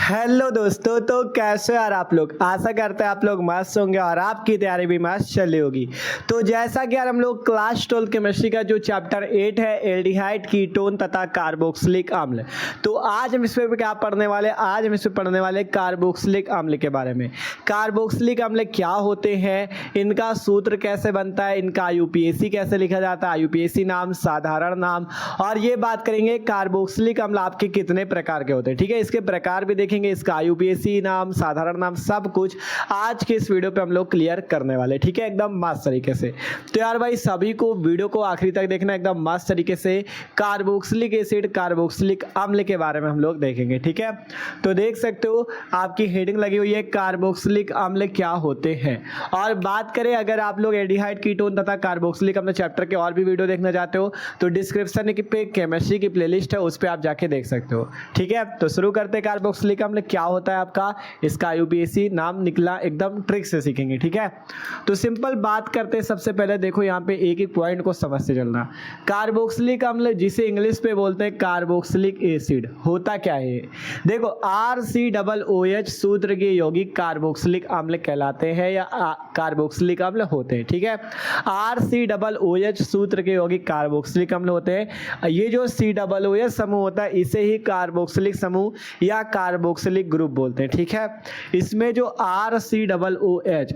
Hello दोस्तों, तो कैसे यार आप लोग। आशा करते हैं आप लोग मस्त होंगे और आपकी तैयारी भी मस्त चल रही होगी। तो जैसा कि यार हम लोग क्लास 12 केमिस्ट्री का जो चैप्टर 8 है एल्डिहाइड कीटोन तथा कार्बोक्सिलिक अम्ल, तो आज हम इसमें क्या पढ़ने वाले, आज हम इसमें पढ़ने वाले कार्बोक्सिलिक अम्ल के बारे में। कार्बोक्सिलिक अम्ल क्या होते हैं, इनका सूत्र कैसे बनता है, इनका आईयूपीएसी कैसे लिखा जाता है, आईयूपीएसी नाम, साधारण नाम, और ये बात करेंगे कार्बोक्सिलिक अम्ल आपके कितने प्रकार के होते हैं। ठीक है, इसके प्रकार भी देखेंगे, इसका आईयूपीएसी नाम, साधारण नाम, सब कुछ आज के इस वीडियो पे हम लोग क्लियर करने वाले। ठीक है, एकदम मस्त तरीके से। तो यार भाई सभी को वीडियो को आखिरी तक देखना, एकदम मस्त तरीके से कार्बोक्सिलिक एसिड, कार्बोक्सिलिक अम्ल के बारे में हम लोग देखेंगे। ठीक है, तो देख सकते हो आपकी हेडिंग लगी हुई है कार्बोक्सिलिक अम्ल क्या होते हैं। और बात करें अगर आप लोग एल्डिहाइड कीटोन तथा कार्बोक्सिलिक अम्ल चैप्टर के और भी वीडियो देखना चाहते हो तो डिस्क्रिप्शन पे केमिस्ट्री की प्लेलिस्ट है, उस पर आप जाके देख सकते हो। ठीक है, तो शुरू करते हैं। कार्बोक्सिलिक अम्ल क्या होता है आपका, इसका आईयूपीएसी नाम निकला, एकदम ट्रिक से सीखेंगे। ठीक है, तो सिंपल बात करते हैं। सबसे पहले देखो यहाँ पे एक एक पॉइंट को समझते चलना। कार्बोक्सिलिक अम्ल जिसे इंग्लिश पे बोलते हैं कार्बोक्सिलिक एसिड, होता क्या है। देखो RCOOH सूत्र के यौगिक कार्बोक्सिलिक अम्ल कहलाते हैं या कार्बोक्सिलिक अम्ल होते हैं। ठीक है, RCOOH सूत्र के यौगिक कार्बोक्सिलिक अम्ल होते हैं। ये जो COOH समूह होता है इसे ही कार्बोक्सिलिक समूह या कार्बोक्सिलिक ग्रुप बोलते हैं। ठीक है, इसमें जो RCOOH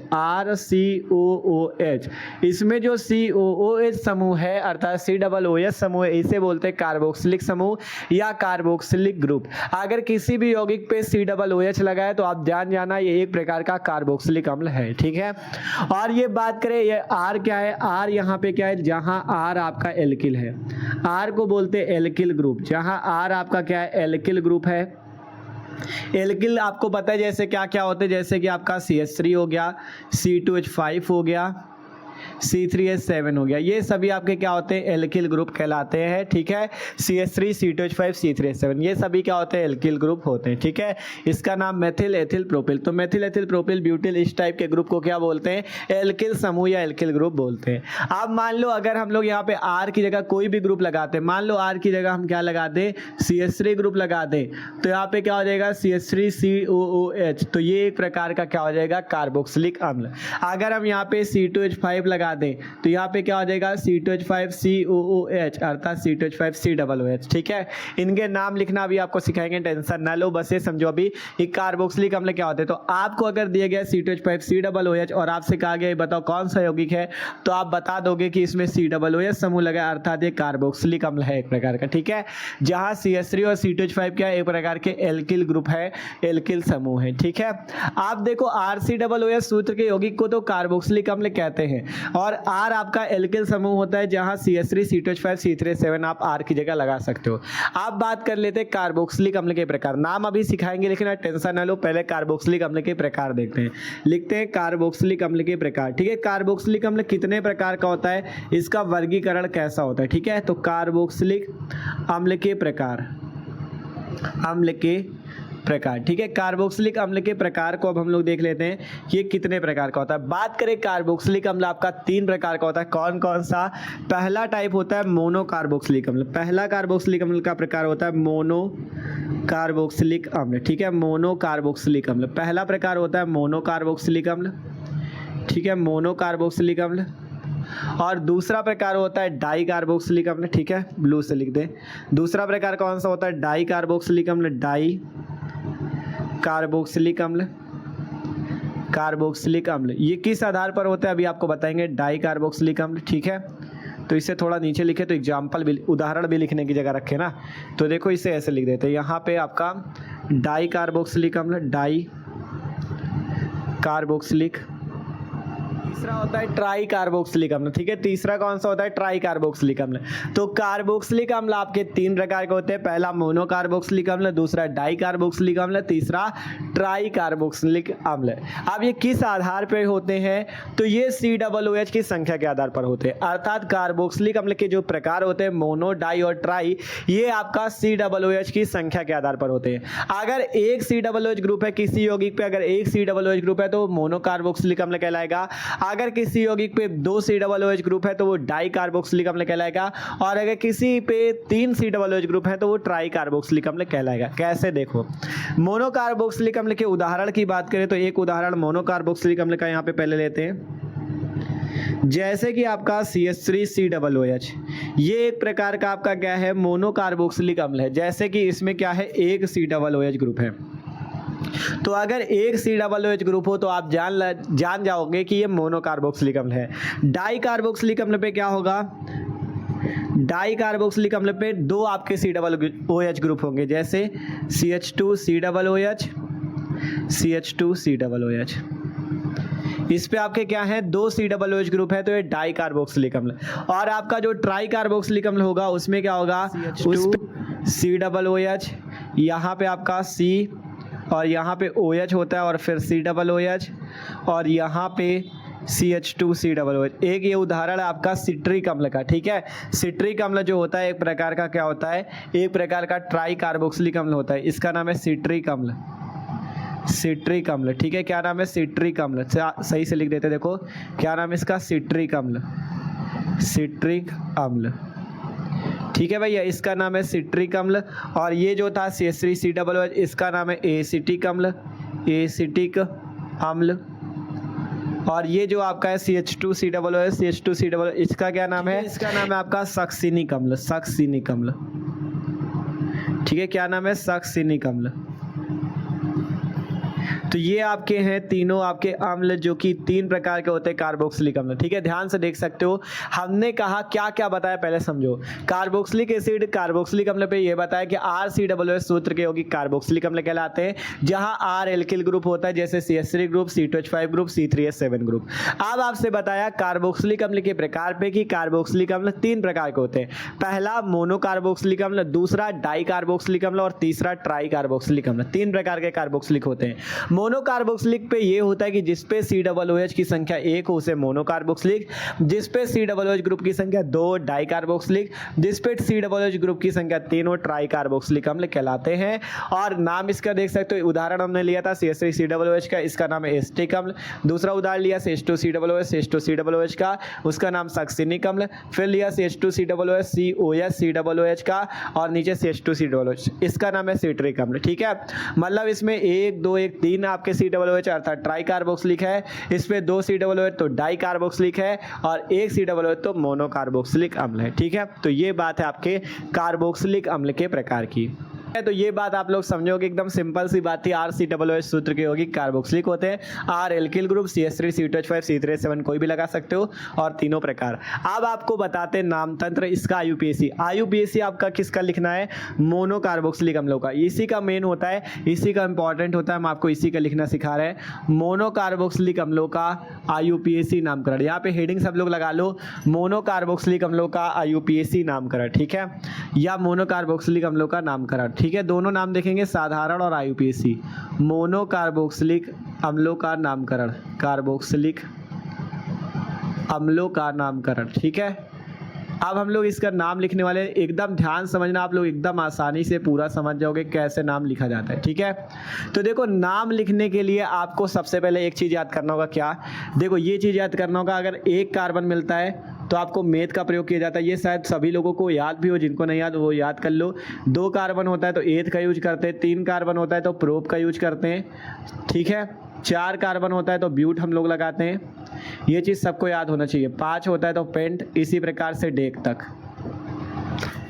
इसमें जो COOH समूह है अर्थात COOH समूह है, इसे बोलते हैं कार्बोक्सिलिक समूह या कार्बोक्सिलिक ग्रुप। अगर किसी भी यौगिक पे COOH लगा है तो आप ध्यान जाना ये एक प्रकार का कार्बोक्सिलिक अम्ल है। ठीक है, और ये बात करें ये R क्या है, R यहाँ पे क्या है, जहां R आपका एल्किल है, R को बोलते हैं एल्किल ग्रुप। जहां R आपका क्या है, एल्किल ग्रुप है। एल्किल आपको पता है जैसे क्या क्या होते हैं, जैसे कि आपका CH3 हो गया, C2H5 हो गया, C3H7 हो गया, ये सभी आपके क्या होते हैं, एल्किल ग्रुप कहलाते हैं। ठीक है, CH3 C2H5 C3H7 ये सभी क्या होते हैं, एल्किल ग्रुप होते हैं। ठीक है, इसका नाम मेथिल एथिल प्रोपिल, तो मेथिल एथिल प्रोपिल ब्यूटिल इस टाइप के ग्रुप को क्या बोलते हैं, एल्किल समूह या एल्किल ग्रुप बोलते हैं। अब मान लो अगर हम लोग यहाँ पे R की जगह कोई भी ग्रुप लगाते हैं, मान लो R की जगह हम क्या लगा दें, CH3 ग्रुप लगा दें, तो यहाँ पे क्या हो जाएगा CH3COOH, तो ये एक प्रकार का क्या हो जाएगा, कार्बोक्सिलिक अम्ल। अगर हम यहाँ पे C2H5 लगा दें तो यहाँ पे क्या हो जाएगा C2H5COOH अर्थात C2H5COOH। ठीक है, इनके नाम लिखना अभी आपको सिखाएंगे, टेंशन ना लो, बस ये समझो अभी ये कार्बोक्सिलिक अम्ल क्या होते हैं। तो आपको अगर दिया गया C2H5COOH और आपसे कहा गया बताओ कौन सा यौगिक है, तो आप बता दोगे कि इसमें COOH समूह लगा अर्थात ये कार्बोक्सिलिक अम्ल है एक प्रकार का। ठीक है, जहां CH3 और C2H5 क्या है, एक प्रकार के एल्किल ग्रुप है, एल्किल समूह है। ठीक है, आप देखो RCOOH सूत्र के यौगिक को तो कार्बोक्सिलिक अम्ल कहते हैं और R आपका एल्किल समूह होता है, जहां CH3 C2H5 C3H7 आप R की जगह लगा सकते हो। आप बात कर लेते हैं कार्बोक्सिलिक अम्ल के प्रकार, नाम अभी सिखाएंगे लेकिन टेंशन ना लो, पहले कार्बोक्सिलिक अम्ल के प्रकार देखते हैं। लिखते हैं कार्बोक्सिलिक अम्ल के प्रकार। ठीक है, कार्बोक्सिलिक अम्ल कितने प्रकार का होता है, इसका वर्गीकरण कैसा होता है। ठीक है, तो कार्बोक्सिलिक अम्ल के प्रकार, अम्ल के प्रकार। ठीक है, कार्बोक्सिलिक अम्ल के प्रकार को अब हम लोग देख लेते हैं ये कितने प्रकार का होता है। बात करें कार्बोक्सिलिक अम्ल आपका 3 प्रकार का होता है, कौन कौन सा। पहला टाइप होता है मोनो कार्बोक्सिलिक अम्ल, पहला कार्बोक्सिलिक अम्ल का प्रकार होता है मोनो कार्बोक्सिलिक अम्ल। ठीक है, मोनो कार्बोक्सिलिक अम्ल पहला प्रकार होता है, मोनो कार्बोक्सिलिक अम्ल। ठीक है, मोनो कार्बोक्सिलिक अम्ल। और दूसरा प्रकार होता है डाई कार्बोक्सिलिक अम्ल। ठीक है, ब्लू से लिख दे। दूसरा प्रकार कौन सा होता है, डाई कार्बोक्सिलिक अम्ल, डाई कार्बोक्सिलिक अम्ल, कार्बोक्सिलिक अम्ल। ये किस आधार पर होता है अभी आपको बताएंगे, डाई कार्बोक्सिलिक अम्ल। ठीक है, तो इसे थोड़ा नीचे लिखे तो एग्जाम्पल भी, उदाहरण भी लिखने की जगह रखे ना, तो देखो इसे ऐसे लिख देते हैं, यहाँ पे आपका डाई कार्बोक्सिलिक अम्ल, डाई कार्बोक्सिलिक। तीसरा होता है ट्राई कार्बोक्सिलिक अम्ल। ठीक है, तीसरा कौन सा होता है, ट्राई कार्बोक्सिलिक अम्ल। तो कार्बोक्सिलिक अम्ल आपके 3 प्रकार के होते हैं, पहला मोनो कार्बोक्सिलिक अम्ल, दूसरा डाई कार्बोक्सिलिक अम्ल, तीसरा ट्राई कार्बोक्सिलिक अम्ल। अब ये किस आधार पर होते हैं, तो ये COOH की संख्या के आधार पर होते हैं, अर्थात कार्बोक्सिलिक अम्ल के जो प्रकार होते हैं मोनो, डाई और ट्राई, ये आपका COOH की संख्या के आधार पर होते हैं। अगर एक COOH ग्रुप है किसी यौगिक पे, अगर एक COOH ग्रुप है तो मोनो कार्बोक्सिलिक अम्ल कहलाएगा। अगर किसी यौगिक पे 2 COOH ग्रुप है तो वो डाई कार्बोक्सिलिक अम्ल कहलाएगा, और अगर किसी पे 3 COOH ग्रुप है तो वो ट्राई कार्बोक्सिलिक अम्ल कहलाएगा। कैसे देखो, मोनोकार्बोक्सिलिक अम्ल के उदाहरण की बात करें तो एक उदाहरण मोनोकार्बोक्सिलिक अम्ल का यहाँ पे पहले लेते हैं, जैसे कि आपका CH3COOH, ये एक प्रकार का आपका क्या है, मोनोकार्बोक्सिलिक अम्ल है। जैसे कि इसमें क्या है, एक COOH ग्रुप है, तो अगर एक COOH ग्रुप हो तो आप जान जाओगे कि ये मोनोकार्बोक्सिलिक अम्ल है। डाई कार्बोक्सिलिक अम्ल पे क्या होगा, डाई कार्बोक्सिलिक अम्ल पे 2 आपके COOH ग्रुप होंगे, जैसे CH2COOH, CH2COOH। इस पे आपके क्या है, 2 COOH ग्रुप है, तो ये डाई कार्बोक्सिलिक अम्ल। और आपका जो ट्राई कार्बोक्सिलिक अम्ल होगा उसमें क्या होगा, उस COOH, यहाँ पे आपका C और यहाँ पे OH होता है और फिर COOH और यहाँ पे CH2COOH। एक ये उदाहरण है आपका सिट्रिक अम्ल का, ठीक है। सिट्रिक अम्ल जो होता है एक प्रकार का क्या होता है, एक प्रकार का ट्राई कार्बोक्सिलिक अम्ल होता है, इसका नाम है सिट्रिक अम्ल, सिट्रिक अम्ल, ठीक है। क्या नाम है, सिट्रिक अम्ल, सही से लिख देते, देखो क्या नाम है इसका, सिट्रिक अम्ल, सिट्रिक अम्ल, ठीक है भैया, इसका नाम है सिट्रिक अम्ल। और ये जो था CH3COOH, इसका नाम है एसिटिक अम्ल, एसिटिक अम्ल। और ये जो आपका है CH2COOH, CH2COOH, इसका क्या नाम है, इसका नाम है आपका सक्सिनिक अम्ल, सक्सिनिक अम्ल, ठीक है। क्या नाम है, सक्सिनिक अम्ल। तो ये आपके हैं तीनों आपके अम्ल जो कि 3 प्रकार के होते हैं कार्बोक्सिलिक अम्ल, ठीक है। ध्यान से देख सकते हो, हमने कहा क्या क्या बताया पहले समझो। कार्बोक्सिलिक एसिड कार्बोक्सिलिक अम्ल पे ये बताया कि RCOOH सूत्र के यौगिक कार्बोक्सिलिक अम्ल कहलाते हैं, जहां R एल्किल ग्रुप होता है, जैसे CH3 group, C2H5 group, C3H7 group. अब आपसे बताया कार्बोक्सिलिक अम्ल के प्रकार पे कि कार्बोक्सिलिक अम्ल 3 प्रकार के होते हैं, पहला मोनोकार्बोक्सिलिक अम्ल, दूसरा डाई कार्बोक्सिलिक अम्ल और तीसरा ट्राई कार्बोक्सिलिक अम्ल। 3 प्रकार के कार्बोक्सिलिक होते हैं। मोनोकार्बोक्सिलिक पे ये होता है कि जिस पे COOH की संख्या 1 हो उसे मोनोकार्बोक्सिलिक, जिस पे COOH ग्रुप की संख्या 2 डाई कार्बोक्सिलिक, जिस पे COOH ग्रुप की संख्या 3 हो ट्राई कार्बोक्सिलिक अम्ल कहलाते हैं। और नाम इसका देख सकते हो, उदाहरण हमने लिया था CH3COOH का, इसका नाम है एसिटिक अम्ल। दूसरा उदाहरण लिया CH2COOH, CH2COOH का, उसका नाम सक्सिनिक अम्ल। फिर लिया CH2COOH, COH का, और नीचे CH2COOH, इसका नाम है सिट्रिक अम्ल, ठीक है। मतलब इसमें 1 2 1 3 आपके COOH अर्थात ट्राई कार्बोक्सिलिक है, इस पे 2 COOH तो डाई कार्बोक्सिलिक है, और 1 COOH तो मोनोकार्बोक्सिलिक अम्ल है, ठीक है। तो ये बात है आपके कार्बोक्सिलिक अम्ल के प्रकार की। तो ये बात आप लोग समझोगे, एकदम सिंपल सी बात थी। RCOOH सूत्र के यौगिक कार्बोक्सिलिक होते हैं, R alkyl group, CH3 C2H5 C3H7 कोई भी लगा सकते हो, और तीनों प्रकार। अब आपको बताते हैं नाम तंत्र इसका। IUPAC आपका किसका लिखना है, मोनोकार्बोक्सिलिक अम्लों का, इसी का मेन होता है, इसी का इंपॉर्टेंट होता है, हम आपको इसी का लिखना सिखा रहे हैं। मोनोकार्बोक्सिलिक अम्लों का IUPAC नामकरण, यहाँ पे हेडिंग सब लोग लगा लो, मोनोकार्बोक्सिलिक अम्लों का IUPAC नामकरण, ठीक है, या मोनोकार्बोक्सिलिक अम्लों का नामकरण, ठीक है। दोनों नाम देखेंगे, साधारण और IUPAC। मोनोकार्बोक्सिलिक अम्लों का नामकरण, कार्बोक्सिलिक अम्लों का नामकरण, ठीक है। अब हम लोग इसका नाम लिखने वाले, एकदम ध्यान समझना, आप लोग एकदम आसानी से पूरा समझ जाओगे कैसे नाम लिखा जाता है, ठीक है। तो देखो, नाम लिखने के लिए आपको सबसे पहले एक चीज़ याद करना होगा, क्या, देखो ये चीज़ याद करना होगा, अगर 1 कार्बन मिलता है तो आपको मेथ का प्रयोग किया जाता है। ये शायद सभी लोगों को याद भी हो, जिनको नहीं याद वो याद कर लो। 2 कार्बन होता है तो एथ का यूज करते हैं, 3 कार्बन होता है तो प्रोप का यूज करते हैं, ठीक है। 4 कार्बन होता है तो ब्यूट हम लोग लगाते हैं, ये चीज़ सबको याद होना चाहिए। 5 होता है तो पेंट, इसी प्रकार से डेक तक,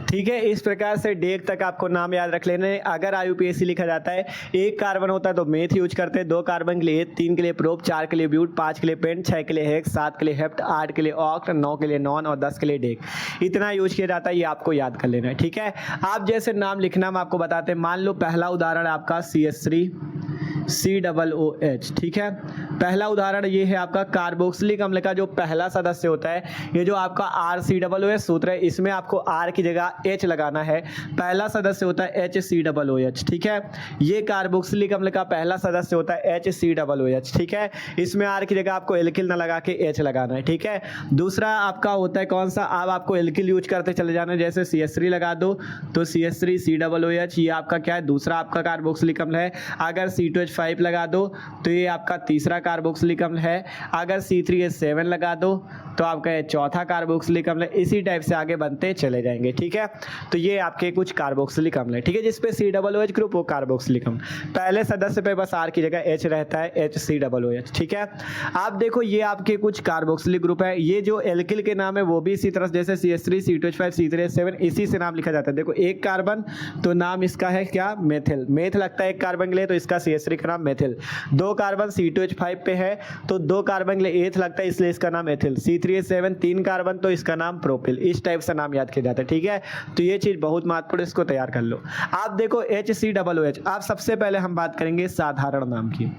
ठीक है। इस प्रकार से डेक तक आपको नाम याद रख लेने। अगर IUPAC लिखा जाता है, 1 कार्बन होता है तो मेथ यूज करते हैं, 2 कार्बन के लिए एथ, 3 के लिए प्रोप, 4 के लिए ब्यूट, 5 के लिए पेंट, 6 के लिए हेक्स, 7 के लिए हेप्ट, 8 के लिए ऑक्ट, 9 के लिए नॉन और 10 के लिए डेक। इतना यूज किया जाता है, ये आपको याद कर लेना है, ठीक है। आप जैसे नाम लिखना हम आपको बताते हैं। मान लो पहला उदाहरण है आपका CH3COOH, ठीक है। पहला उदाहरण ये है आपका कार्बोक्सिलिक अम्ल का जो पहला सदस्य होता है, ये जो आपका RCOOH सूत्र है, इसमें आपको R की जगह H लगाना है। पहला सदस्य होता है HCOOH, ठीक है। ये कार्बोक्सिलिक अम्ल का पहला सदस्य होता है HCOOH, ठीक है। इसमें R की जगह आपको एल्किल ना लगा के H लगाना है, ठीक है। दूसरा आपका होता है कौन सा, अब आपको एल्किल यूज करते चले जाना है, जैसे CH3 लगा दो तो CH3COOH, ये आपका क्या है, दूसरा आपका कार्बोक्सिलिक अम्ल है। अगर C2H5 CH5 लगा दो तो ये आपका तीसरा कार्बोक्सिलिक अम्ल है। अगर C3H7 लगा दो तो आपका ये चौथा कार्बोक्सिलिक अम्ल है। इसी टाइप से आगे बनते चले जाएंगे, ठीक है। तो ये आपके कुछ कार्बोक्सिलिक अम्ल है, ठीक है, जिसपे COOH ग्रुप वो कार्बोक्सिलिक अम्ल। पहले सदस्य पे बस R की जगह H रहता है, HCOOH, ठीक है। आप देखो ये आपके कुछ कार्बोक्सिलिक ग्रुप है। ये जो एल्किल के नाम है वो भी इसी तरह जैसे CH3 C2H5 C3H7 इसी से नाम लिखा जाता है। देखो एक कार्बन तो नाम इसका है क्या, मेथिल। मेथ लगता है एक कार्बन के लिए तो इसका CH3 का नाम मेथिल। दो कार्बन C2H5 पे है तो दो कार्बन के लिए एथ लगता है इसलिए इसका नाम एथिल। C3H7 तीन कार्बन तो इसका नाम प्रोपिल। इस टाइप से नाम याद किया जाता है, ठीक है। तो ये चीज बहुत महत्वपूर्ण, इसको तैयार कर लो। आप देखो HCOOH। आप सबसे पहले हम बात करेंगे साधारण नाम की।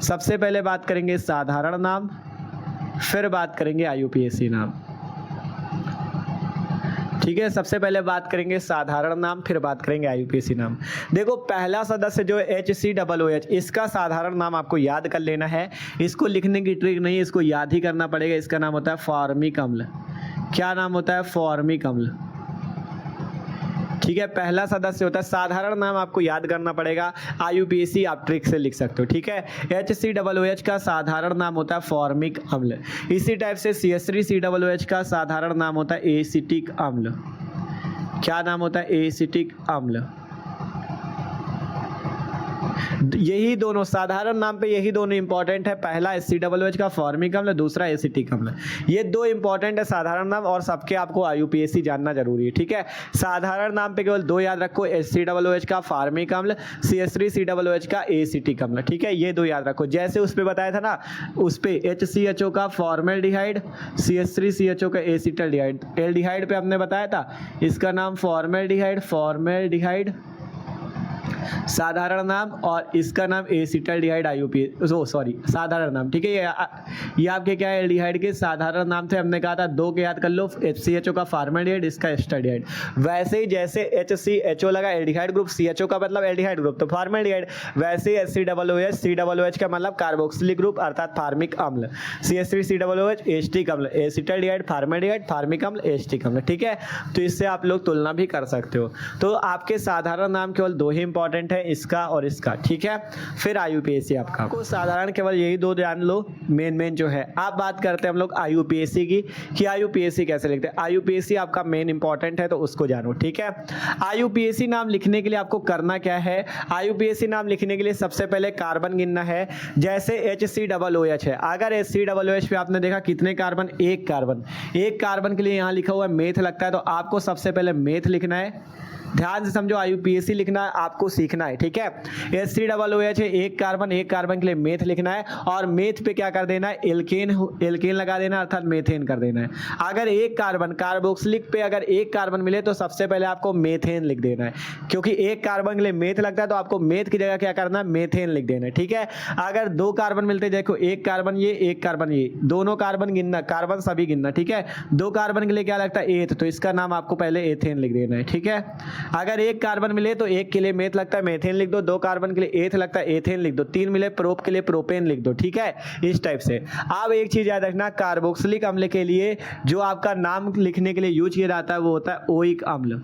सबसे पहले बात करेंगे साधारण नाम, फिर बात करेंगे IUPAC नाम, ठीक है। सबसे पहले बात करेंगे साधारण नाम, फिर बात करेंगे IUPAC नाम। देखो पहला सदस्य जो HCOOH, इसका साधारण नाम आपको याद कर लेना है। इसको लिखने की ट्रिक नहीं है, इसको याद ही करना पड़ेगा। इसका नाम होता है फॉर्मिक अम्ल। क्या नाम होता है, फॉर्मिक अम्ल, ठीक है। पहला सदस्य होता है, साधारण नाम आपको याद करना पड़ेगा। IUPAC आप ट्रिक से लिख सकते हो, ठीक है। HCOOH का साधारण नाम होता है फॉर्मिक अम्ल। इसी टाइप से CH3COOH का साधारण नाम होता है एसिटिक अम्ल। क्या नाम होता है, एसिटिक अम्ल। यही दोनों साधारण नाम पे यही दोनों इंपॉर्टेंट है। पहला HCOOH का फॉर्मिक अम्ल, दूसरा एसिटिक अम्ल। ये दो इंपॉर्टेंट है साधारण नाम, और सबके आपको IUPAC जानना जरूरी है, ठीक है। साधारण नाम पे केवल दो याद रखो, HCOOH का फॉर्मिक अम्ल, CH3COOH का एसिटिक अम्ल, ठीक है। ये दो याद रखो। जैसे उस पे बताया था ना, उस पे HCHO का फॉर्मेल्डिहाइड, CH3CHO का एसिटल्डिहाइड। एल्डिहाइड पे हमने बताया था इसका नाम फॉर्मेल्डिहाइड, फॉर्मेल्डिहाइड साधारण नाम, और इसका नाम एसिटल्डिहाइड IUPAC, सॉरी साधारण नाम, ठीक है। ये आपके क्या है, एल्डिहाइड के साधारण नाम थे। हमने कहा था दो के याद कर लो, HCHO का फॉर्मेल्डिहाइड, इसका एस्टल्डिहाइड। वैसे ही जैसे HCHO लगा एल्डिहाइड ग्रुप, CHO का मतलब एल्डिहाइड ग्रुप तो फॉर्मेल्डिहाइड, वैसे ही HCOOH का मतलब कार्बोक्सिलिक ग्रुप अर्थात फार्मिक अम्ल। CH3COOH एसिटिक अम्ल, एसिटल्डिहाइड फॉर्मेल्डिहाइड, फार्मिक अम्ल एसिटिक अम्ल, ठीक है। तो इससे आप लोग तुलना भी कर सकते हो। तो आपके साधारण नाम केवल दो ही इंपॉर्टेंट है, इसका और इसका, ठीक है। फिर IUPAC आपका साधारण केवल यही दो जान लो, मेन जो है। आप बात करते हैं हम लोग IUPAC की, कि IUPAC कैसे लिखते हैं। IUPAC आपका मेन इंपॉर्टेंट है तो उसको जानो, ठीक है। IUPAC नाम लिखने के लिए आपको करना क्या है, IUPAC नाम लिखने के लिए सबसे पहले कार्बन गिनना है। जैसे HCOOH है, अगर HCOOH पे आपने देखा कितने कार्बन, एक कार्बन। एक कार्बन के लिए यहाँ लिखा हुआ है मेथ लगता है, तो आपको सबसे पहले मेथ लिखना है। ध्यान से समझो, IUPAC लिखना आपको सीखना है, ठीक है। HCOOH है, एक कार्बन के लिए मेथ लिखना है, और मेथ पे क्या कर देना है, एल्केन लगा देना अर्थात मेथेन कर देना है। अगर एक कार्बन कार्बोक्सिलिक पे अगर एक कार्बन मिले तो सबसे पहले आपको मेथेन लिख देना है, क्योंकि एक कार्बन के लिए मेथ लगता है तो आपको मेथ की जगह क्या करना है, मेथेन लिख देना है, ठीक है। अगर दो कार्बन मिलते, देखो एक कार्बन ये, एक कार्बन ये, दोनों कार्बन गिनना, कार्बन सभी गिनना, ठीक है। दो कार्बन के लिए क्या लगता है, एथ, तो इसका नाम आपको पहले एथेन लिख देना है, ठीक है। अगर एक कार्बन मिले तो एक के लिए मेथ लगता है मेथेन लिख दो, दो कार्बन के लिए एथ लगता है एथेन लिख दो, तीन मिले प्रोप के लिए प्रोपेन लिख दो, ठीक है। इस टाइप से। अब एक चीज याद रखना, कार्बोक्सिलिक अम्ल के लिए जो आपका नाम लिखने के लिए यूज किया जाता है वो होता है ओइक अम्ल।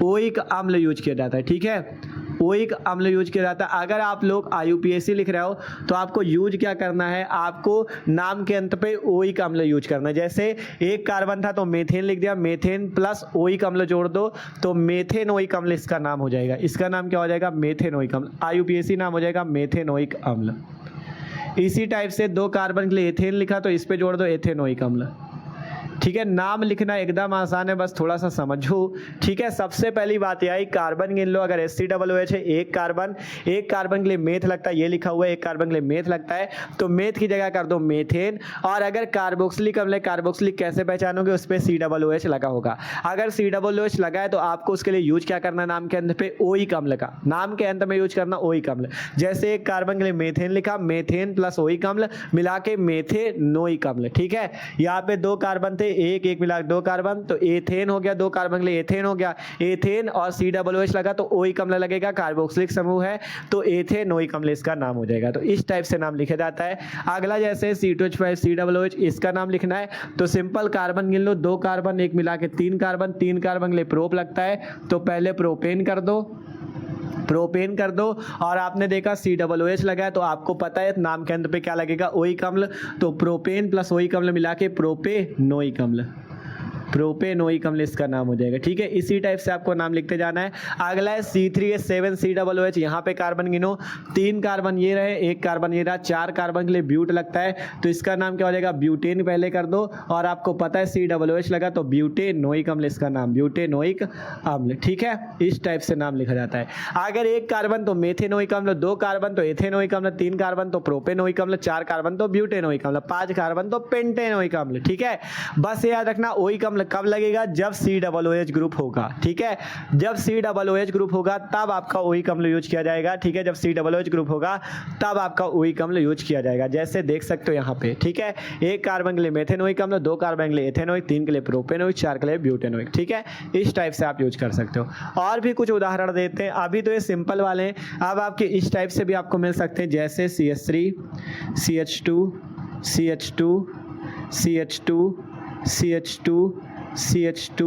ओइक अम्ल यूज किया जाता है, ठीक है। ओइक अम्ल यूज किया जाता है। अगर आप लोग IUPAC लिख रहे हो तो आपको यूज क्या करना है, आपको नाम के अंत पे ओइक अम्ल यूज करना है। जैसे एक कार्बन था तो मेथेन लिख दिया, मेथेन प्लस ओइक अम्ल जोड़ दो तो मेथेनोइक अम्ल इसका नाम हो जाएगा। इसका नाम क्या हो जाएगा, मेथेनोइक अम्ल। IUPAC नाम हो जाएगा मेथेनोइक अम्ल। इसी टाइप से दो कार्बन के लिए एथेन लिखा तो इस पे जोड़ दो एथेनोइक अम्ल, ठीक है। नाम लिखना एकदम आसान है, बस थोड़ा सा समझो, ठीक है। सबसे पहली बात यह आई, कार्बन गिन लो। अगर HCOOH है, एक कार्बन के लिए मेथ लगता है, ये लिखा हुआ है एक कार्बन के लिए मेथ लगता है, तो मेथ की जगह कर दो मेथेन। और अगर कार्बोक्सिलिक अम्ल है, कार्बोक्सिलिक कैसे पहचानोगे, उस पर COOH लगा होगा। अगर COOH लगा है तो आपको उसके लिए यूज क्या करना है, नाम के अंत पे ओइक अम्ल का, नाम के अंत में यूज करना ओइक अम्ल। जैसे एक कार्बन के लिए मेथेन लिखा, मेथेन प्लस ओइक अम्ल मिला के मेथेनोइक अम्ल, ठीक है। यहाँ पे दो कार्बन थे, एक एक मिला दो कार्बन तो एथेन हो गया, दो कार्बन के लिए एथेन हो गया, एथेन और COOH लगा तो ओइक अम्ल लगेगा, कार्बोक्सिलिक समूह है तो एथेनोइक अम्ल इसका नाम हो जाएगा। तो इस टाइप से नाम लिखा जाता है। अगला जैसे C2H5 COOH, इसका नाम लिखना है तो सिंपल कार्बन गिन लो, दो कार्बन एक मिला के तीन कार्बन के लिए प्रोप लगता है तो पहले प्रोपेन कर दो, प्रोपेन कर दो और आपने देखा COOH लगा है तो आपको पता है नाम के अंत पे क्या लगेगा, ओइक अम्ल। तो प्रोपेन प्लस ओइक अम्ल मिला के प्रोपेनोइक अम्ल, प्रोपेनोइक अम्ल इसका नाम हो जाएगा। ठीक है, इसी टाइप से आपको नाम लिखते जाना है। अगला है C3H7COOH, यहाँ पे कार्बन गिनो, 3 कार्बन ये रहे, 1 कार्बन ये रहा, 4 कार्बन के लिए ब्यूट लगता है तो इसका नाम क्या हो जाएगा, ब्यूटेन पहले कर दो। और आपको पता है COOH लगा तो ब्यूटेनोइक अम्ल इसका नाम, ब्यूटेनोइक अम्ल। ठीक है, इस टाइप से नाम लिखा जाता है। अगर 1 कार्बन तो मेथेनोइक अम्ल, 2 कार्बन तो एथेनोइक अम्ल, 3 कार्बन तो प्रोपेनोइक अम्ल, 4 कार्बन तो ब्यूटेनोइक अम्ल, 5 कार्बन तो पेंटेनोइक अम्ल। ठीक है, बस याद रखना ओइक अम्ल कब लगेगा, जब COOH ग्रुप होगा। ठीक है, जब COOH ग्रुप होगा तब आपका ओइक अम्ल यूज किया जाएगा। ठीक है, जब COOH ग्रुप होगा तब आपका ओइक अम्ल यूज किया जाएगा, जैसे देख सकते हो यहाँ पे। ठीक है, 1 कार्बन के लिए मेथेनोइक अम्ल, 2 कार्बन के लिए एथेनोइक, 3 के लिए प्रोपेनोइक, 4 के लिए ब्यूटेनोइक। ठीक है, इस टाइप से आप यूज कर सकते हो। और भी कुछ उदाहरण देते हैं, अभी तो ये सिंपल वाले हैं, अब आपके इस टाइप से भी आपको मिल सकते हैं, जैसे CH3 CH2 CH2 CH2 CH2 CH2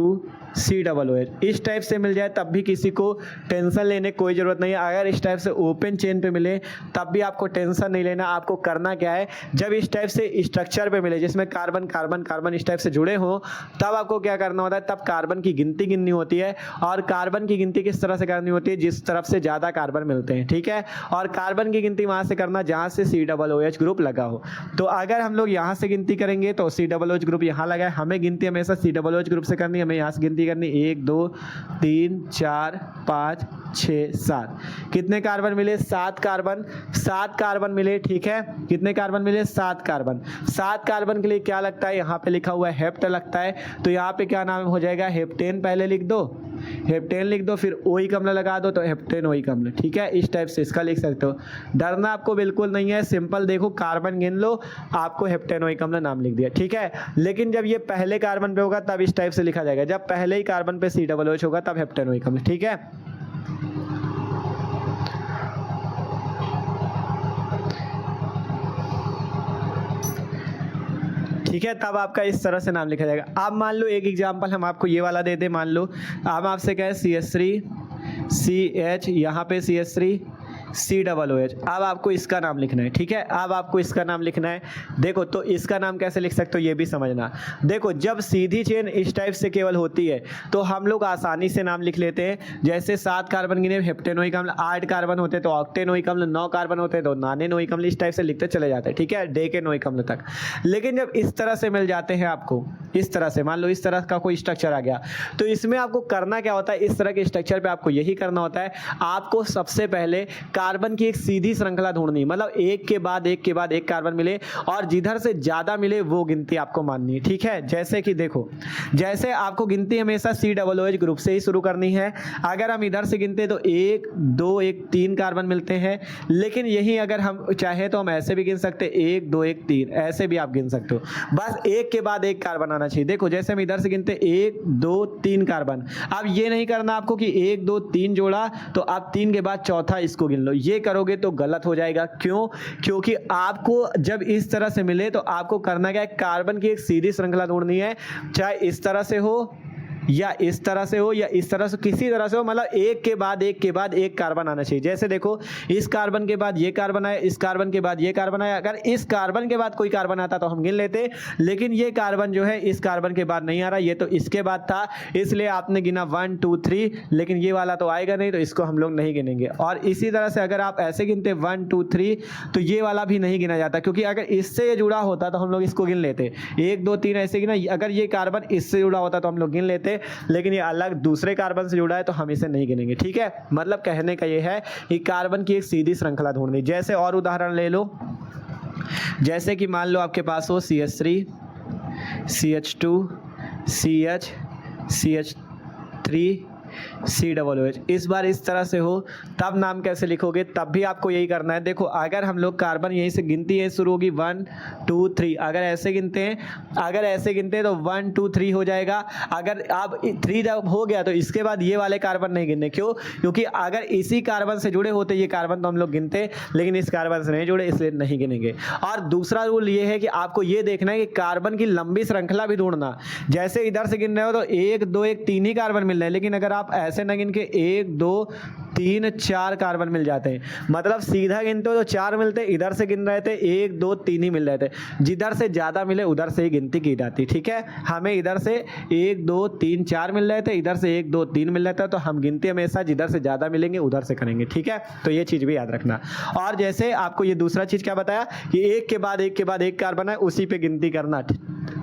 COOH, इस टाइप से मिल जाए तब भी किसी को टेंशन लेने की कोई ज़रूरत नहीं है। अगर इस टाइप से ओपन चेन पे मिले तब भी आपको टेंशन नहीं लेना। आपको करना क्या है, जब इस टाइप से स्ट्रक्चर पे मिले जिसमें कार्बन कार्बन कार्बन इस टाइप से जुड़े हों तब आपको क्या करना होता है, तब कार्बन की गिनती गिननी होती है। और कार्बन की गिनती किस तरह से करनी होती है, जिस तरफ से ज़्यादा कार्बन मिलते हैं। ठीक है, और कार्बन की गिनती वहाँ से करना जहाँ से COOH ग्रुप लगा हो। तो अगर हम लोग यहाँ से गिनती करेंगे तो COOH ग्रुप यहाँ लगा है, हमें गिनती हमेशा COOH ग्रुप से करनी है, हमें यहाँ से गिनती करनी 1 2 3 4 5 6 7, कितने कार्बन मिले, 7 कार्बन, 7 कार्बन मिले। ठीक है, कितने कार्बन मिले, 7 कार्बन। 7 कार्बन के लिए क्या लगता है, यहाँ पे लिखा हुआ है हेप्ट लगता है, तो यहाँ पे क्या नाम हो जाएगा, हेप्टेन पहले लिख दो, हेप्टेन लिख दो, फिर ओइक अम्ल लगा दो तो हेप्टेनोइक अम्ल। ठीक है, इस टाइप से इसका लिख सकते हो। डरना आपको बिल्कुल नहीं है, सिंपल देखो कार्बन गिन लो, आपको हेप्टेनोइक अम्ल नाम लिख दिया। ठीक है, लेकिन जब ये पहले कार्बन पे होगा तब इस टाइप से लिखा जाएगा, जब पहले ही कार्बन पे COOH होगा तब हेप्टेनोइक अम्ल। ठीक है, ठीक है, तब आपका इस तरह से नाम लिखा जाएगा। अब मान लो एक एग्जांपल हम आपको ये वाला दे दे, मान लो हम आपसे कहें CH3 CH, यहाँ पे CH3 COOH, अब आपको इसका नाम लिखना है। ठीक है, अब आपको इसका नाम लिखना है। देखो तो इसका नाम कैसे लिख सकते हो ये भी समझना। देखो जब सीधी चेन इस टाइप से केवल होती है तो हम लोग आसानी से नाम लिख लेते हैं, जैसे 7 कार्बन गिने हेप्टेनोइक अम्ल, 8 कार्बन होते तो ऑक्टेनोइक अम्ल, 9 कार्बन होते तो नानेनोइक अम्ल, इस टाइप से लिखते चले जाते हैं। ठीक है, डेकेनोइक अम्ल तक। लेकिन जब इस तरह से मिल जाते हैं आपको, इस तरह से मान लो इस तरह का कोई स्ट्रक्चर आ गया, तो इसमें आपको करना क्या होता है, इस तरह के स्ट्रक्चर पे आपको यही करना होता है, आपको सबसे पहले कार्बन की एक सीधी श्रृंखला ढूंढनी, मतलब एक के बाद एक के बाद एक कार्बन मिले और जिधर से ज्यादा मिले वो गिनती आपको माननी है। ठीक है, जैसे कि देखो, जैसे आपको गिनती हमेशा COOH ग्रुप से ही शुरू करनी है। अगर हम इधर से गिनते तो 1 2 1 3 कार्बन मिलते हैं, लेकिन यही अगर हम चाहे तो हम ऐसे भी गिन सकते, 1 2 1 3, ऐसे भी आप गिन सकते हो, बस एक के बाद एक कार्बन आना चाहिए। देखो जैसे हम इधर से गिनते 1 2 3 कार्बन, अब ये नहीं करना आपको कि 1 2 3 जोड़ा तो आप 3 के बाद चौथा इसको गिन लो, ये करोगे तो गलत हो जाएगा। क्यों? क्योंकि आपको जब इस तरह से मिले तो आपको करना क्या है, कार्बन की एक सीधी श्रृंखला ढूंढनी है, चाहे इस तरह से हो या इस तरह से हो या इस तरह से, किसी तरह से हो, मतलब एक के बाद एक के बाद एक कार्बन आना चाहिए। जैसे देखो इस कार्बन के बाद ये कार्बन आया, इस कार्बन के बाद ये कार्बन आया, अगर इस कार्बन के बाद कोई कार्बन आता तो हम गिन लेते, लेकिन ये कार्बन जो है इस कार्बन के बाद नहीं आ रहा, ये तो इसके बाद था, इसलिए आपने गिना 1 2 3, लेकिन ये वाला तो आएगा नहीं तो इसको हम लोग नहीं गिनेंगे। और इसी तरह से अगर आप ऐसे गिनते 1 2 3 तो ये वाला भी नहीं गिना जाता, क्योंकि अगर इससे ये जुड़ा होता तो हम लोग इसको गिन लेते, 1 2 3 ऐसे गिना, अगर ये कार्बन इससे जुड़ा होता तो हम लोग गिन लेते, लेकिन ये अलग दूसरे कार्बन से जुड़ा है तो हम इसे नहीं गिनेंगे। ठीक है, मतलब कहने का ये है कि कार्बन की एक सीधी श्रृंखला ढूंढनी। जैसे और उदाहरण ले लो, जैसे कि मान लो आपके पास हो CH3 CH2 CH CH3 COOH, इस बार इस तरह से हो तब नाम कैसे लिखोगे, तब भी आपको यही करना है। देखो अगर हम लोग कार्बन यहीं से गिनती है शुरू होगी 1 2 3, अगर ऐसे गिनते हैं, अगर ऐसे गिनते हैं तो 1 2 3 हो जाएगा। अगर आप 3 जब हो गया तो इसके बाद ये वाले कार्बन नहीं गिनने, क्यों? क्योंकि अगर इसी कार्बन से जुड़े होते ये कार्बन तो हम लोग गिनते, लेकिन इस कार्बन से नहीं जुड़े इसलिए नहीं गिनेंगे। और दूसरा रूल ये है कि आपको ये देखना है कि कार्बन की लंबी श्रृंखला भी ढूंढना, जैसे इधर से गिन रहे हो तो 1 2 1 3 ही कार्बन मिल रहे हैं, लेकिन अगर आप आप ऐसे ना गिन के 1 2 3 4 कार्बन मिल जाते हैं, मतलब सीधा गिनते हो तो 4 मिलते, इधर से गिन रहे थे 1 2 3 ही मिल रहे थे, जिधर से ज़्यादा मिले उधर से ही गिनती की जाती। ठीक है, हमें इधर से 1 2 3 4 मिल रहे थे, इधर से 1 2 3 मिल रहा था, तो हम गिनती हमेशा जिधर से ज़्यादा मिलेंगे उधर से करेंगे। ठीक है, तो ये चीज़ भी याद रखना। और जैसे आपको ये दूसरा चीज़ क्या बताया कि एक के बाद एक के बाद एक कार्बन है, उसी पे गिनती करना।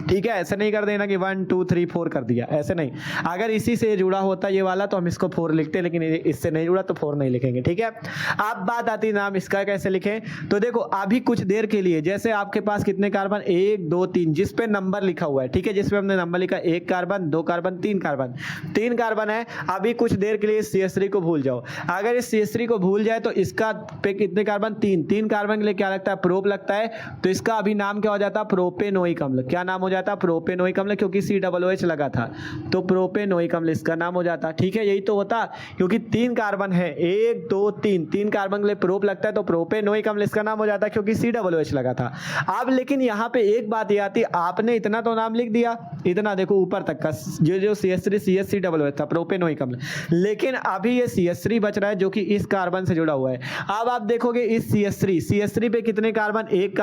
ठीक है, ऐसे नहीं कर देना कि 1 2 3 4 कर दिया, ऐसे नहीं। अगर इसी से जुड़ा होता ये वाला तो हम इसको 4 लिखते, लेकिन इससे नहीं जुड़ा तो 4 नहीं लिखेंगे। ठीक है, अब बात आती नाम इसका कैसे लिखें। तो देखो अभी कुछ देर के लिए जैसे आपके पास कितने कार्बन 1 2 3 जिस पे नंबर लिखा हुआ है, ठीक है, जिस पे हमने नंबर लिखा 1 कार्बन 2 कार्बन 3 कार्बन, 3 कार्बन है। अभी कुछ देर के लिए CH3 को भूल जाओ। अगर इस CH3 को भूल जाए तो इसका पे कितने कार्बन 3 कार्बन के लिए क्या लगता है, प्रोप लगता है, तो इसका अभी नाम क्या हो जाता है, प्रोपेनोइक अम्ल। क्या नाम हो जाता, प्रोपेनोइक अम्ल, क्योंकि COOH लगा था तो प्रोपेनोइक अम्ल इसका नाम हो जाता। ठीक है, यही तो होता, क्योंकि 3 कार्बन है, 1 2 3 कार्बन के लिए प्रोप लगता है तो प्रोपेनोइक अम्ल इसका नाम हो जाता, क्योंकि COOH लगा था। अब लेकिन यहाँ पे एक बात ये आती, आपने इतना तो नाम लिख दिया, इतना देखो ऊपर तक का जो CH3 CH3OH था प्रोपेनोइक अम्ल, लेकिन अभी ये CH3 बच रहा है जो कि इस कार्बन से जुड़ा हुआ है। अब आप देखोगे इस CH3 पे कितने कार्बन, एक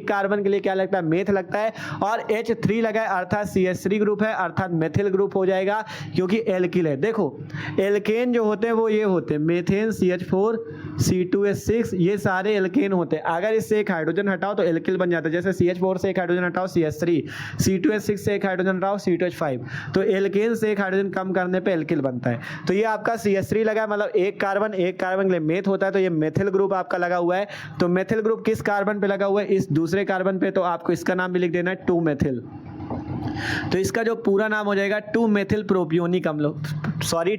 कार्बन के लिए क्या लगता है, मेथ लगता है, और H3 लगा है अर्थात CH3 ग्रुप है, अर्थात मेथिल ग्रुप हो जाएगा, क्योंकि एल्किल है। देखो एल्केन जो होते हैं वो ये होते हैं, मेथेन CH4 C2H6, ये सारे एल्केन होते हैं। अगर इससे एक हाइड्रोजन हटाओ तो एल्किल बन जाता है, जैसे CH4 से एक हाइड्रोजन हटाओ CH3, C2H6 से एक हाइड्रोजन हटाओ C2H5, तो एल्केन से एक हाइड्रोजन कम करने पे एल्किल बनता है। तो ये आपका CH3 लगा है, मतलब एक कार्बन के लिए मेथ होता है, तो ये मेथिल ग्रुप आपका लगा हुआ है। तो मेथिल ग्रुप किस कार्बन पे लगा हुआ है, इस दूसरे कार्बन पे, तो आपको इसका नाम भी लिख देना है 2 मेथिल। तो इसका जो पूरा नाम हो जाएगा 2 मेथिल प्रोपियोनिक अम्ल,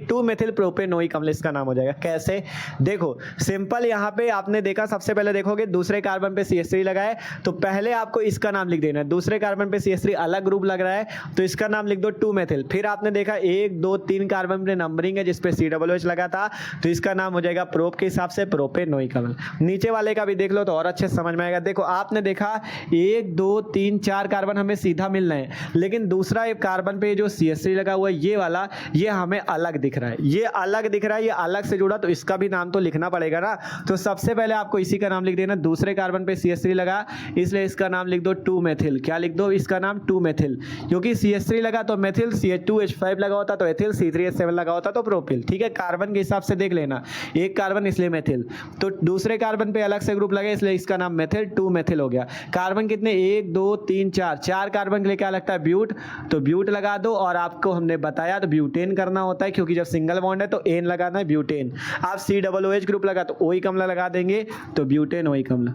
2 मेथिल प्रोपेनोइक अम्ल इसका नाम हो जाएगा। कैसे, देखो सिंपल, यहाँ पे आपने देखा, सबसे पहले देखोगे दूसरे कार्बन पे CH3 लगा है, तो पहले आपको इसका नाम लिख देना है। दूसरे कार्बन पे CH3 अलग ग्रुप लग रहा है तो इसका नाम लिख दो 2 मेथिल। फिर आपने देखा 1 2 3 कार्बन पे नंबरिंग है जिसपे COOH लगा था, तो इसका नाम हो जाएगा प्रोप के हिसाब से प्रोपेनोइक अम्ल। नीचे वाले का भी देख लो तो और अच्छे समझ में आएगा। देखो आपने देखा 1 2 3 4 कार्बन हमें सीधा मिल रहे हैं, लेकिन दूसरा एक कार्बन पे जो CH3 लगा हुआ है ये वाला, ये हमें अलग दिख रहा है, ये अलग दिख रहा है, ये अलग से जुड़ा, तो इसका भी नाम तो लिखना पड़ेगा ना। तो सबसे पहले आपको इसी का नाम लिख देना, दूसरे कार्बन पे CH3 लगा इसलिए इसका नाम लिख दो 2 मेथिल। क्या लिख दो, इसका नाम 2 मेथिल, क्योंकि CH3 लगा तो मेथिल, CH2H5 लगा होता तो एथिल, C3H7 लगा होता तो प्रोपिल। ठीक है, कार्बन के हिसाब से देख लेना, एक कार्बन इसलिए मेथिल, तो दूसरे कार्बन पे अलग से ग्रुप लगे इसलिए इसका नाम मेथिल, 2 मेथिल हो गया। कार्बन कितने, 1 2 3 4 कार्बन के लिए क्या लगता है, ब्यूट, तो ब्यूट लगा दो। और आपको हमने बताया तो ब्यूटेन करना होता है, क्योंकि जब सिंगल बॉन्ड है तो एन लगाना है, ब्यूटेन। आप COOH ग्रुप लगा तो ओइक अम्ल लगा देंगे, तो ब्यूटेन ओइक अम्ल,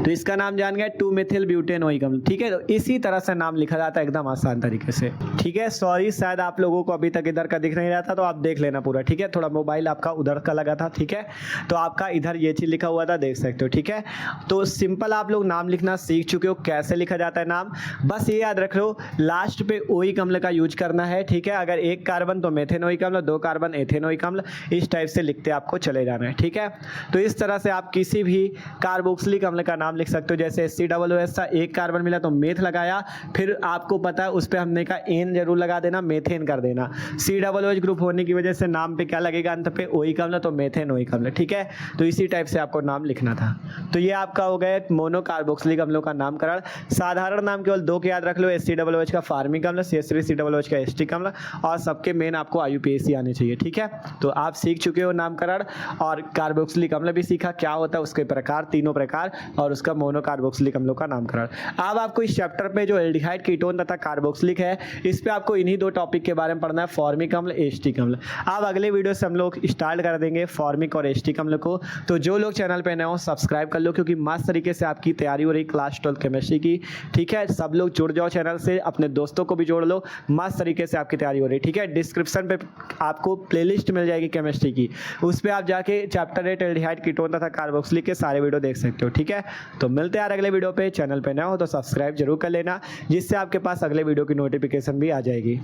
तो इसका नाम जान गए 2 मेथिल ब्यूटेनोइक अम्ल। ठीक है, तो इसी तरह से नाम लिखा जाता है एकदम आसान तरीके से। ठीक है, सॉरी शायद आप लोगों को अभी तक इधर का दिख नहीं रहा था, तो आप देख लेना पूरा। ठीक है, थोड़ा मोबाइल आपका उधर का लगा था। ठीक है, तो आपका इधर ये चीज़ लिखा हुआ था, देख सकते हो। ठीक है, तो सिंपल आप लोग नाम लिखना सीख चुके हो, कैसे लिखा जाता है नाम। बस ये याद रख लो, लास्ट पे ओइक अम्ल का यूज करना है। ठीक है, अगर एक कार्बन तो मेथेनोइक अम्ल, 2 कार्बन एथेनोइक अम्ल, इस टाइप से लिखते आपको चले जाना है। ठीक है, तो इस तरह से आप किसी भी कार्बोक्सिलिक अम्ल का नाम लिख सकते हो। जैसे COOH था, एक कार्बन मिला तो मेथ लगाया, फिर आपको पता है उस पर हमने कहा एन जरूर लगा देना, मेथेन कर देना। COOH ग्रुप होने की वजह से नाम पे क्या लगेगा, अंत पे ओइक अम्ल, तो मेथेनोइक अम्ल। ठीक है, तो इसी टाइप से आपको नाम लिखना था। तो ये आपका हो गया मोनो कार्बोक्सिलिक अम्लों का नामकरण। साधारण नाम केवल 2 के याद रख लो, HCOOH का फार्मिक अम्ल, CH3COOH का एस्टिक अम्ल, और सबके मेन आपको IUPAC आने चाहिए। ठीक है, तो आप सीख चुके हो नामकरण, और कार्बोक्सिलिक अम्ल भी सीखा क्या होता है, उसके प्रकार, तीनों प्रकार, और उसका मोनो कार्बोक्सिलिक अम्लों का नामकरण। अब आपको इस चैप्टर पे जो एल्डिहाइड, कीटोन तथा कार्बोक्सिलिक है, इस पे आपको इन्हीं 2 टॉपिक के बारे में पढ़ना है, फॉर्मिक अम्ल, एस्टिक अम्ल। अब अगले वीडियो से हम लोग स्टार्ट कर देंगे फॉर्मिक और एस्टिक अम्ल को। तो जो लोग चैनल पे नए हो सब्सक्राइब कर लो, क्योंकि मस्त तरीके से आपकी तैयारी हो रही क्लास 12 केमिस्ट्री की। ठीक है, सब लोग जुड़ जाओ चैनल से, अपने दोस्तों को भी जोड़ लो, मस्त तरीके से आपकी तैयारी हो रही है। ठीक है, डिस्क्रिप्शन पे आपको प्लेलिस्ट मिल जाएगी केमिस्ट्री की, उस पर आप जाके चैप्टर 8 एल्डिहाइड, कीटोन तथा कार्बोक्सिलिक के सारे वीडियो देख सकते हो। ठीक है, तो मिलते हैं यार अगले वीडियो पे। चैनल पे नए हो तो सब्सक्राइब जरूर कर लेना, जिससे आपके पास अगले वीडियो की नोटिफिकेशन भी आ जाएगी।